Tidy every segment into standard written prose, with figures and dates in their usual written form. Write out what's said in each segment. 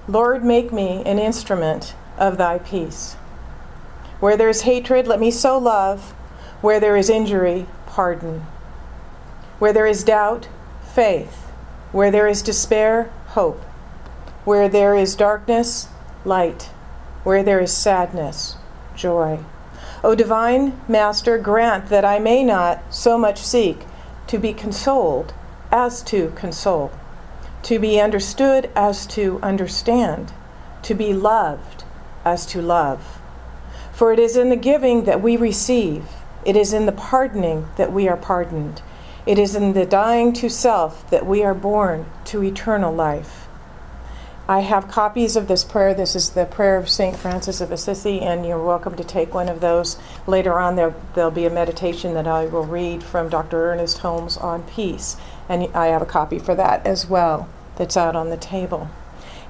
Lord, make me an instrument of thy peace. Where there is hatred, let me sow love. Where there is injury, pardon. Where there is doubt, faith. Where there is despair, hope. Where there is darkness, light. Where there is sadness, joy. O divine Master, grant that I may not so much seek to be consoled as to console, to be understood as to understand, to be loved as to love. For it is in the giving that we receive. It is in the pardoning that we are pardoned. It is in the dying to self that we are born to eternal life. I have copies of this prayer. This is the prayer of St. Francis of Assisi, and you're welcome to take one of those. Later on, there'll be a meditation that I will read from Dr. Ernest Holmes on peace, and I have a copy for that as well that's out on the table.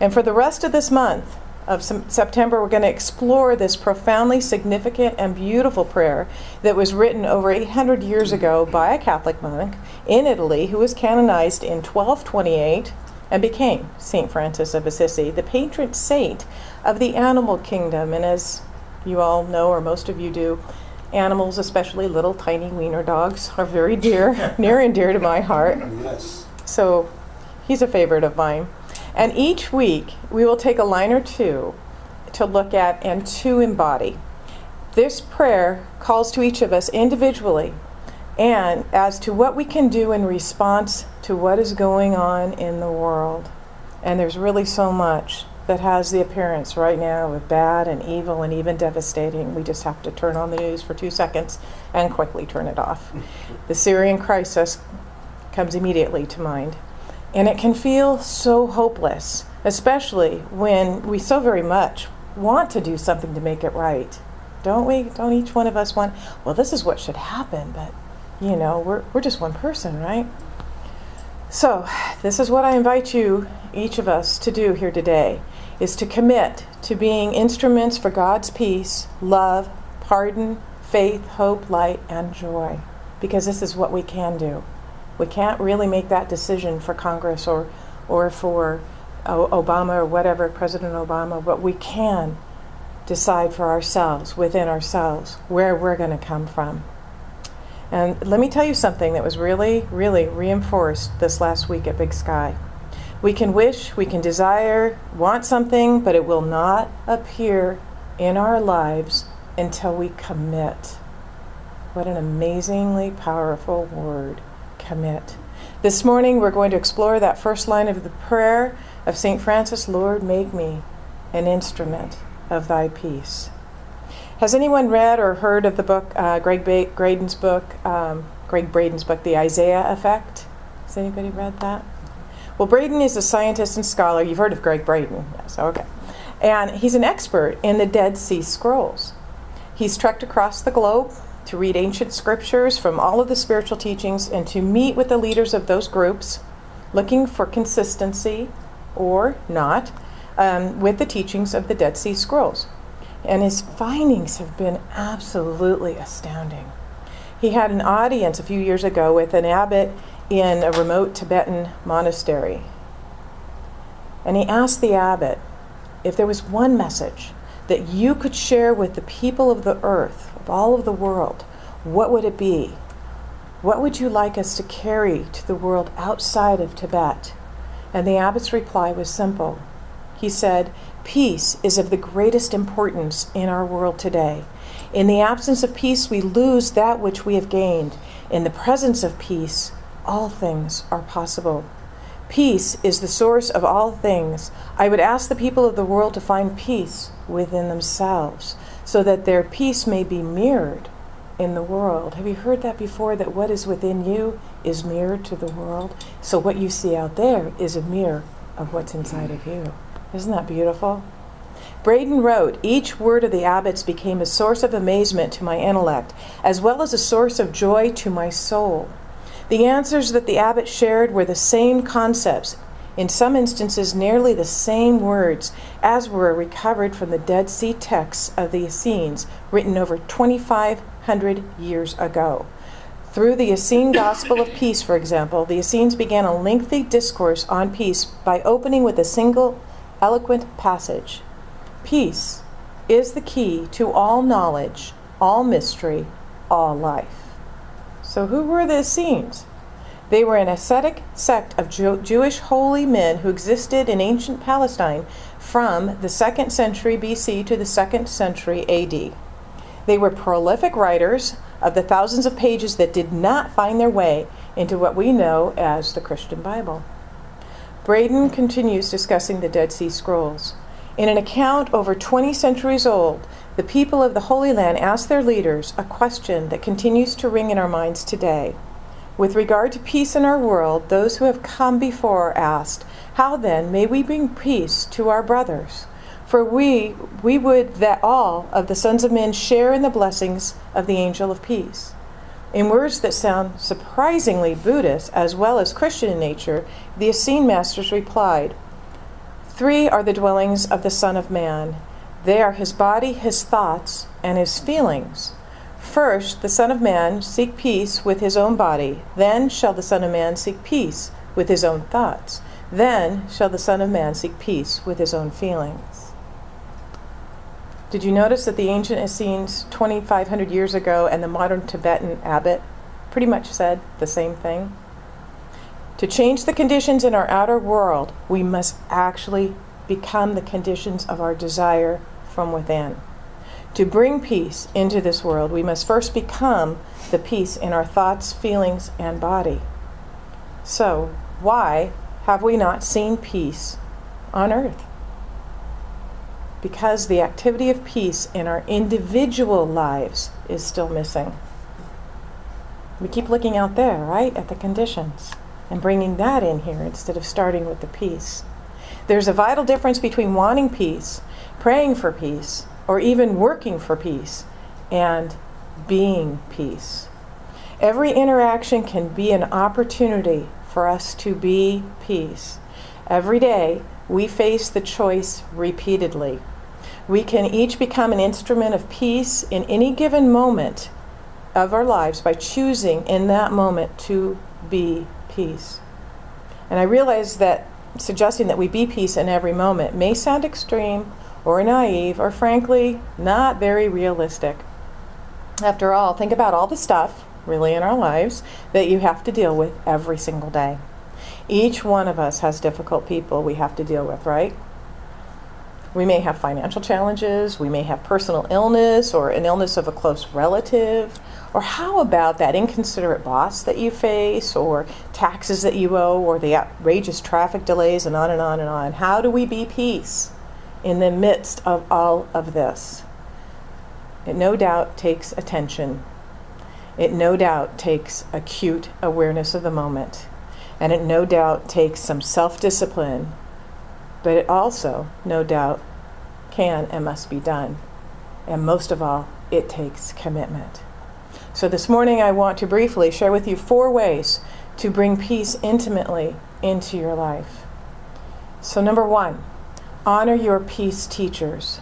And for the rest of this month of September, we're going to explore this profoundly significant and beautiful prayer that was written over 800 years ago by a Catholic monk in Italy who was canonized in 1228 and became St. Francis of Assisi, the patron saint of the animal kingdom. And as you all know, or most of you do, animals, especially little tiny wiener dogs, are very near and dear to my heart. Yes. So he's a favorite of mine. And each week we will take a line or two to look at and to embody. This prayer calls to each of us individually and as to what we can do in response to what is going on in the world. And there's really so much that has the appearance right now of bad and evil and even devastating. We just have to turn on the news for 2 seconds and quickly turn it off. The Syrian crisis comes immediately to mind. And it can feel so hopeless, especially when we so very much want to do something to make it right. Don't we? Don't each one of us want, well, this is what should happen, but you know, we're just one person, right? So this is what I invite you, each of us, to do here today, is to commit to being instruments for God's peace, love, pardon, faith, hope, light, and joy. Because this is what we can do. We can't really make that decision for Congress or for Obama or whatever, President Obama, but we can decide for ourselves, within ourselves, where we're going to come from. And let me tell you something that was really, really reinforced this last week at Big Sky. We can wish, we can desire, want something, but it will not appear in our lives until we commit. What an amazingly powerful word, commit. This morning we're going to explore that first line of the prayer of St. Francis, Lord, make me an instrument of thy peace. Has anyone read or heard of the book, Greg Braden's book, The Isaiah Effect? Has anybody read that? Well, Braden is a scientist and scholar. You've heard of Greg Braden, yes, okay. And he's an expert in the Dead Sea Scrolls. He's trekked across the globe to read ancient scriptures from all of the spiritual teachings and to meet with the leaders of those groups, looking for consistency or not with the teachings of the Dead Sea Scrolls. And his findings have been absolutely astounding. He had an audience a few years ago with an abbot in a remote Tibetan monastery. And he asked the abbot if there was one message that you could share with the people of the earth, of all of the world, what would it be? What would you like us to carry to the world outside of Tibet? And the abbot's reply was simple. He said, peace is of the greatest importance in our world today. In the absence of peace, we lose that which we have gained. In the presence of peace, all things are possible. Peace is the source of all things. I would ask the people of the world to find peace within themselves, so that their peace may be mirrored in the world. Have you heard that before, that what is within you is mirrored to the world? So what you see out there is a mirror of what's inside of you. Isn't that beautiful? Braden wrote, each word of the abbots became a source of amazement to my intellect, as well as a source of joy to my soul. The answers that the abbot shared were the same concepts, in some instances nearly the same words, as were recovered from the Dead Sea texts of the Essenes, written over 2,500 years ago. Through the Essene Gospel of Peace, for example, the Essenes began a lengthy discourse on peace by opening with a single eloquent passage. Peace is the key to all knowledge, all mystery, all life. So who were the Essenes? They were an ascetic sect of Jewish holy men who existed in ancient Palestine from the 2nd century BC to the 2nd century AD. They were prolific writers of the thousands of pages that did not find their way into what we know as the Christian Bible. Braden continues discussing the Dead Sea Scrolls. In an account over 20 centuries old, the people of the Holy Land asked their leaders a question that continues to ring in our minds today. With regard to peace in our world, those who have come before asked, "How then may we bring peace to our brothers? For we would that all of the sons of men share in the blessings of the angel of peace." In words that sound surprisingly Buddhist as well as Christian in nature, the Essene masters replied, "Three are the dwellings of the Son of Man. They are his body, his thoughts, and his feelings. First, the Son of Man seek peace with his own body. Then shall the Son of Man seek peace with his own thoughts. Then shall the Son of Man seek peace with his own feelings." Did you notice that the ancient Essenes 2,500 years ago and the modern Tibetan abbot pretty much said the same thing? To change the conditions in our outer world, we must actually become the conditions of our desire from within. To bring peace into this world, we must first become the peace in our thoughts, feelings, and body. So, why have we not seen peace on earth? Because the activity of peace in our individual lives is still missing. We keep looking out there, right, at the conditions, and bringing that in here instead of starting with the peace. There's a vital difference between wanting peace, praying for peace, or even working for peace, and being peace. Every interaction can be an opportunity for us to be peace. Every day, we face the choice repeatedly. We can each become an instrument of peace in any given moment of our lives by choosing in that moment to be peace. And I realize that suggesting that we be peace in every moment may sound extreme or naive or frankly not very realistic. After all, think about all the stuff really in our lives that you have to deal with every single day. Each one of us has difficult people we have to deal with, right? We may have financial challenges, we may have personal illness or an illness of a close relative, or how about that inconsiderate boss that you face, or taxes that you owe, or the outrageous traffic delays, and on and on and on. How do we be peace in the midst of all of this? It no doubt takes attention. It no doubt takes acute awareness of the moment. And it no doubt takes some self-discipline, but it also, no doubt, can and must be done. And most of all, it takes commitment. So this morning I want to briefly share with you 4 ways to bring peace intimately into your life. So number 1, honor your peace teachers.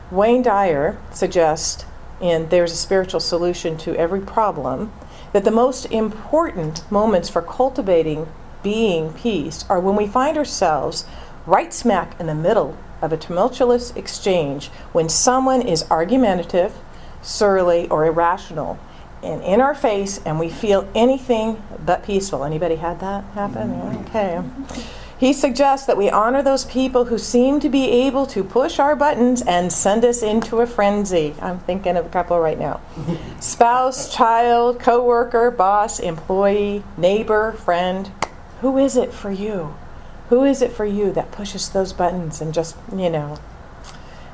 Wayne Dyer suggests in There's a Spiritual Solution to Every Problem that the most important moments for cultivating being peace are when we find ourselves right smack in the middle of a tumultuous exchange, when someone is argumentative, surly, or irrational, and in our face, and we feel anything but peaceful. Anybody had that happen? Okay. He suggests that we honor those people who seem to be able to push our buttons and send us into a frenzy. I'm thinking of a couple right now. Spouse, child, coworker, boss, employee, neighbor, friend. Who is it for you? Who is it for you that pushes those buttons and just,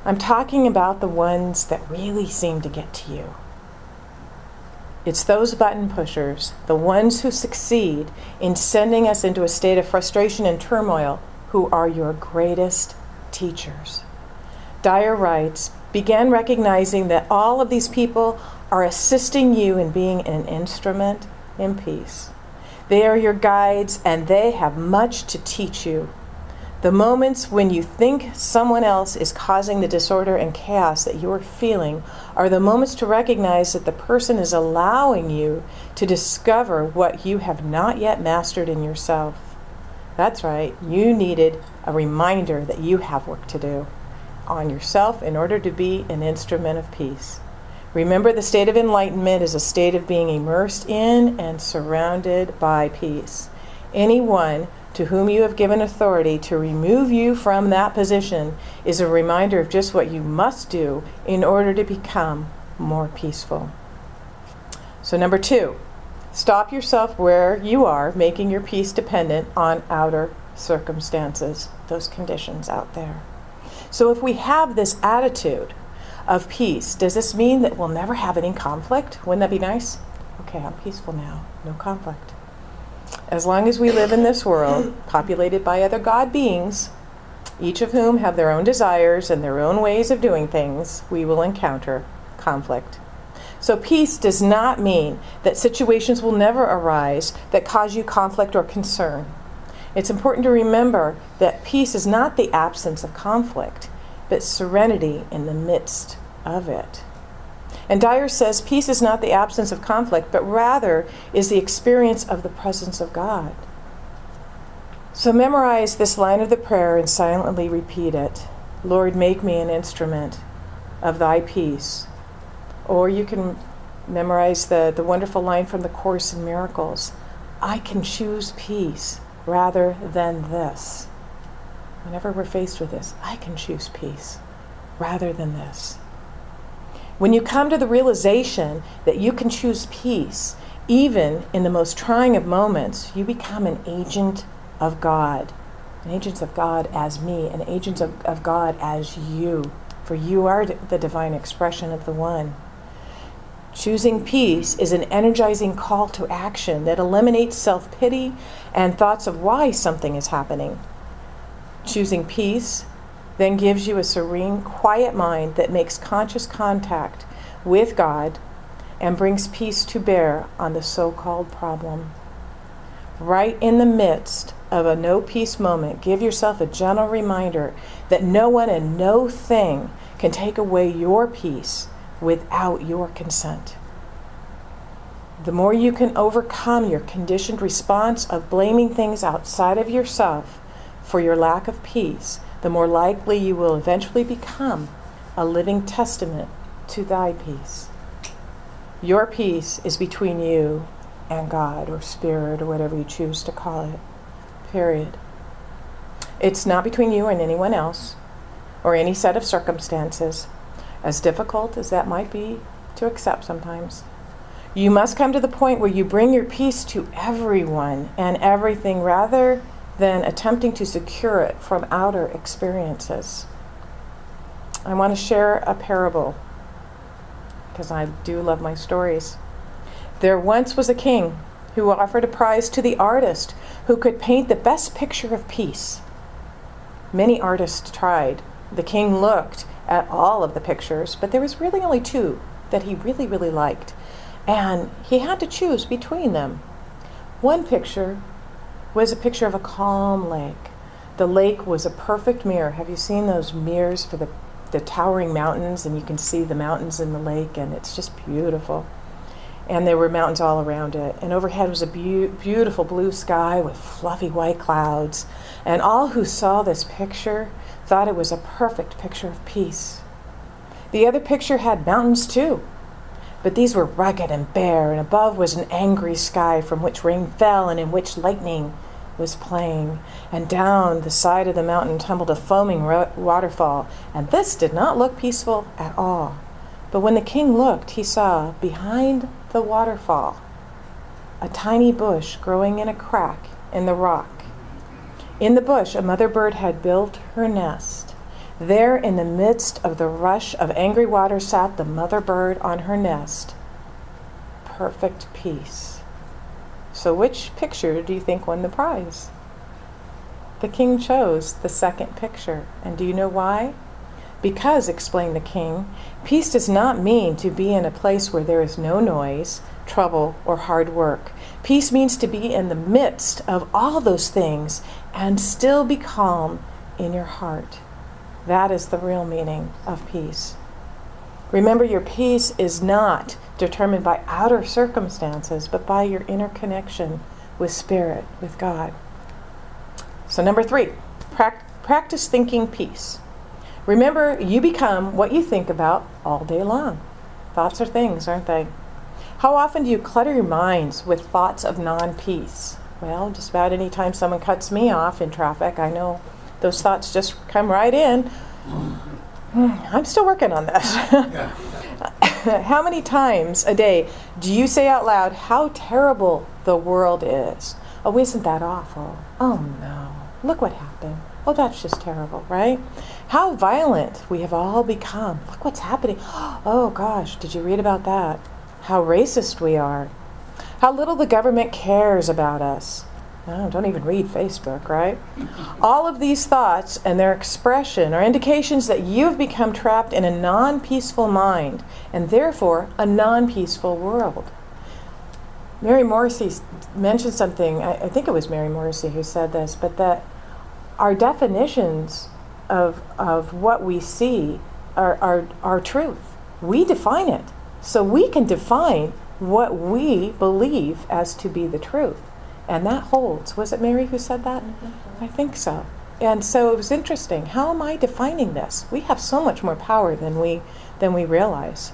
I'm talking about the ones that really seem to get to you. It's those button pushers, the ones who succeed in sending us into a state of frustration and turmoil, who are your greatest teachers. Dyer writes, begin recognizing that all of these people are assisting you in being an instrument in peace. They are your guides, and they have much to teach you. The moments when you think someone else is causing the disorder and chaos that you're feeling are the moments to recognize that the person is allowing you to discover what you have not yet mastered in yourself. That's right, you needed a reminder that you have work to do on yourself in order to be an instrument of peace. Remember, the state of enlightenment is a state of being immersed in and surrounded by peace. Anyone to whom you have given authority to remove you from that position is a reminder of just what you must do in order to become more peaceful. So number 2, stop yourself where you are, making your peace dependent on outer circumstances, those conditions out there. So if we have this attitude of peace, does this mean that we'll never have any conflict? Wouldn't that be nice? Okay, I'm peaceful now, no conflict. As long as we live in this world, populated by other God beings, each of whom have their own desires and their own ways of doing things, we will encounter conflict. So peace does not mean that situations will never arise that cause you conflict or concern. It's important to remember that peace is not the absence of conflict, but serenity in the midst of it. And Dyer says peace is not the absence of conflict, but rather is the experience of the presence of God. So memorize this line of the prayer and silently repeat it. Lord, make me an instrument of thy peace. Or you can memorize the wonderful line from the Course in Miracles. I can choose peace rather than this. Whenever we're faced with this, I can choose peace rather than this. When you come to the realization that you can choose peace, even in the most trying of moments, you become an agent of God. An agent of God as me, an agent of God as you. For you are the divine expression of the One. Choosing peace is an energizing call to action that eliminates self-pity and thoughts of why something is happening. Choosing peace then gives you a serene, quiet mind that makes conscious contact with God and brings peace to bear on the so-called problem. Right in the midst of a no-peace moment, give yourself a gentle reminder that no one and no thing can take away your peace without your consent. The more you can overcome your conditioned response of blaming things outside of yourself for your lack of peace, the more likely you will eventually become a living testament to thy peace. Your peace is between you and God or Spirit or whatever you choose to call it. Period. It's not between you and anyone else or any set of circumstances, as difficult as that might be to accept sometimes. You must come to the point where you bring your peace to everyone and everything rather than attempting to secure it from outer experiences. I want to share a parable because I do love my stories. There once was a king who offered a prize to the artist who could paint the best picture of peace. Many artists tried. The king looked at all of the pictures, but there was really only 2 that he really, really liked. And he had to choose between them. One picture was a picture of a calm lake. The lake was a perfect mirror. Have you seen those mirrors for the towering mountains, and you can see the mountains in the lake, and it's just beautiful. And there were mountains all around it. And overhead was a beautiful blue sky with fluffy white clouds. And all who saw this picture thought it was a perfect picture of peace. The other picture had mountains too, but these were rugged and bare, and above was an angry sky from which rain fell and in which lightning was playing, and down the side of the mountain tumbled a foaming waterfall, and this did not look peaceful at all. But when the king looked, he saw behind the waterfall a tiny bush growing in a crack in the rock. In the bush, a mother bird had built her nest. There, in the midst of the rush of angry water, sat the mother bird on her nest. Perfect peace. So which picture do you think won the prize? The king chose the second picture. And do you know why? Because, explained the king, peace does not mean to be in a place where there is no noise, trouble, or hard work. Peace means to be in the midst of all those things and still be calm in your heart. That is the real meaning of peace. Remember, your peace is not determined by outer circumstances, but by your inner connection with Spirit, with God. So number 3, Practice thinking peace. Remember, you become what you think about all day long. Thoughts are things, aren't they? How often do you clutter your minds with thoughts of non-peace? Well, just about any time someone cuts me off in traffic, I know those thoughts just come right in. I'm still working on that. How many times a day do you say out loud how terrible the world is? Oh, isn't that awful? Oh, no. Look what happened. Oh, that's just terrible, right? How violent we have all become. Look what's happening. Oh, gosh, did you read about that? How racist we are. How little the government cares about us. Oh, don't even read Facebook, right? All of these thoughts and their expression are indications that you've become trapped in a non-peaceful mind and therefore a non-peaceful world. Mary Morrissey mentioned something, I think it was Mary Morrissey who said this, but that our definitions of what we see are truth. We define it. So we can define what we believe as to be the truth. And that holds. Was it Mary who said that? I think so. And so it was interesting. How am I defining this? We have so much more power than we realize.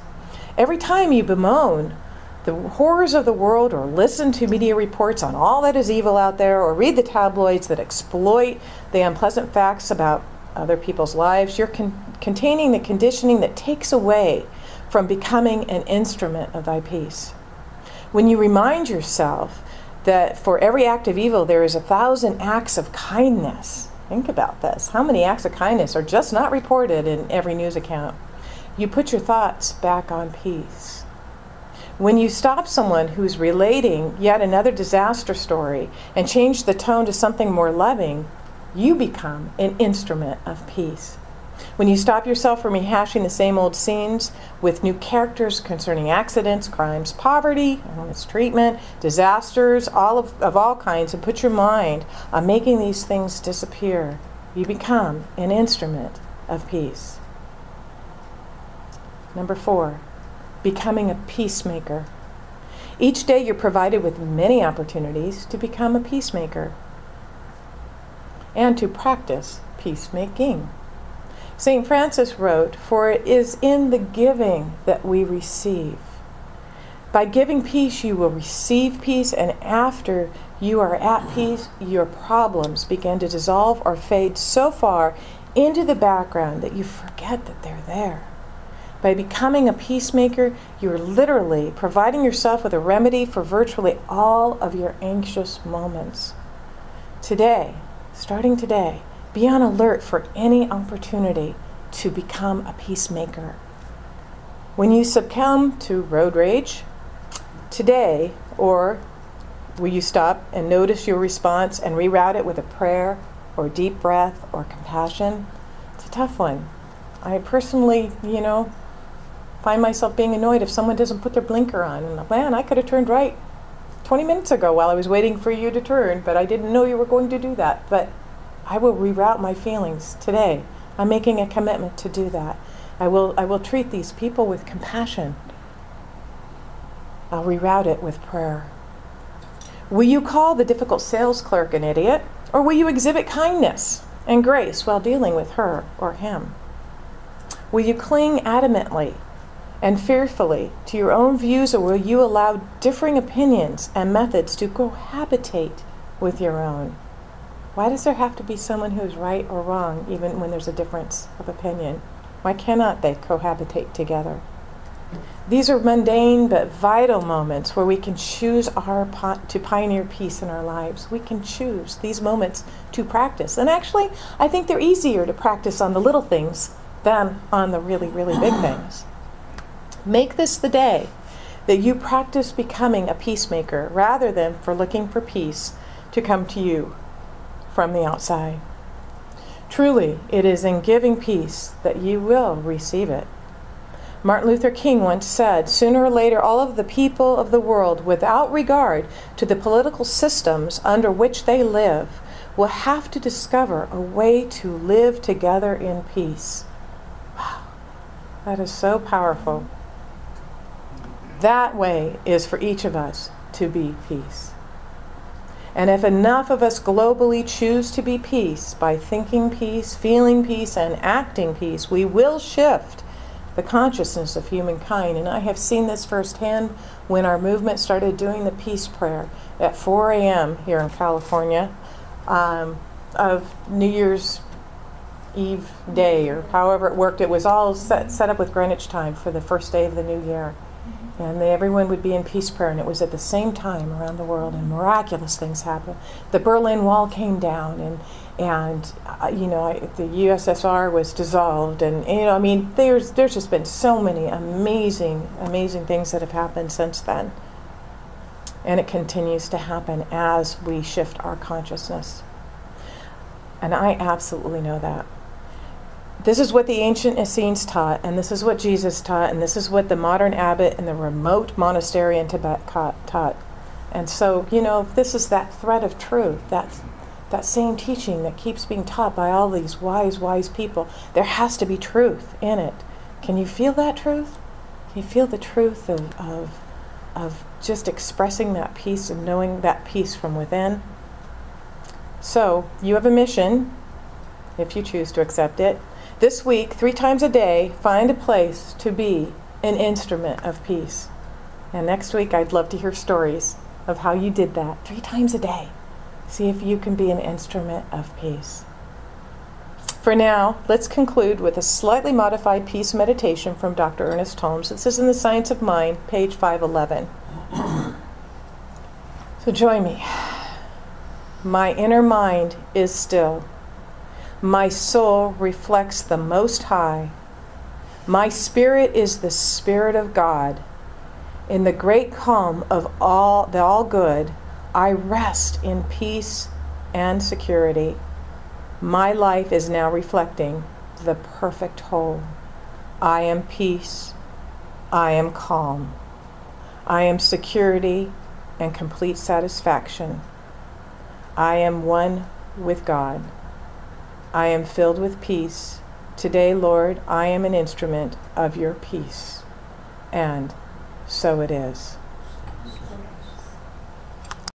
Every time you bemoan the horrors of the world or listen to media reports on all that is evil out there or read the tabloids that exploit the unpleasant facts about other people's lives, you're containing the conditioning that takes away from becoming an instrument of thy peace. When you remind yourself that for every act of evil there is 1,000 acts of kindness. Think about this. How many acts of kindness are just not reported in every news account? You put your thoughts back on peace. When you stop someone who's relating yet another disaster story and change the tone to something more loving, you become an instrument of peace. When you stop yourself from rehashing the same old scenes with new characters concerning accidents, crimes, poverty, mistreatment, disasters, of all kinds, and put your mind on making these things disappear, you become an instrument of peace. Number 4, becoming a peacemaker. Each day you're provided with many opportunities to become a peacemaker and to practice peacemaking. St. Francis wrote, "For it is in the giving that we receive. By giving peace, you will receive peace, and after you are at peace, your problems begin to dissolve or fade so far into the background that you forget that they're there." By becoming a peacemaker, you're literally providing yourself with a remedy for virtually all of your anxious moments. Today, starting today, be on alert for any opportunity to become a peacemaker. When you succumb to road rage today, or will you stop and notice your response and reroute it with a prayer or deep breath or compassion? It's a tough one. I personally, find myself being annoyed if someone doesn't put their blinker on. And man, I could have turned right 20 minutes ago while I was waiting for you to turn, but I didn't know you were going to do that. But I will reroute my feelings today. I'm making a commitment to do that. I will treat these people with compassion. I'll reroute it with prayer. Will you call the difficult sales clerk an idiot, or will you exhibit kindness and grace while dealing with her or him? Will you cling adamantly and fearfully to your own views, or will you allow differing opinions and methods to cohabitate with your own? Why does there have to be someone who's right or wrong, even when there's a difference of opinion? Why cannot they cohabitate together? These are mundane but vital moments where we can choose to pioneer peace in our lives. We can choose these moments to practice. And actually, I think they're easier to practice on the little things than on the really, really big things. Make this the day that you practice becoming a peacemaker rather than for looking for peace to come to you from the outside. Truly, it is in giving peace that you will receive it. Martin Luther King once said, "Sooner or later, all of the people of the world, without regard to the political systems under which they live, will have to discover a way to live together in peace." Wow, that is so powerful. That way is for each of us to be peace. And if enough of us globally choose to be peace by thinking peace, feeling peace, and acting peace, we will shift the consciousness of humankind. And I have seen this firsthand when our movement started doing the peace prayer at 4 a.m. here in California of New Year's Eve day, or however it worked. It was all set up with Greenwich time for the first day of the new year. And everyone would be in peace prayer, and it was at the same time around the world, and miraculous things happened. The Berlin Wall came down, and the USSR was dissolved, and I mean, there's just been so many amazing things that have happened since then, and it continues to happen as we shift our consciousness. And I absolutely know that. This is what the ancient Essenes taught, and this is what Jesus taught, and this is what the modern abbot in the remote monastery in Tibet taught. And so, if this is that thread of truth, that same teaching that keeps being taught by all these wise people, there has to be truth in it. Can you feel that truth? Can you feel the truth of just expressing that peace and knowing that peace from within? So, you have a mission, if you choose to accept it. This week, 3 times a day, find a place to be an instrument of peace. And next week, I'd love to hear stories of how you did that 3 times a day. See if you can be an instrument of peace. For now, let's conclude with a slightly modified peace meditation from Dr. Ernest Holmes. This is in The Science of Mind, page 511. So join me. My inner mind is still. My soul reflects the Most High. My spirit is the Spirit of God. In the great calm of the all good, I rest in peace and security. My life is now reflecting the perfect whole. I am peace. I am calm. I am security and complete satisfaction. I am one with God. I am filled with peace. Today, Lord, I am an instrument of your peace. And so it is.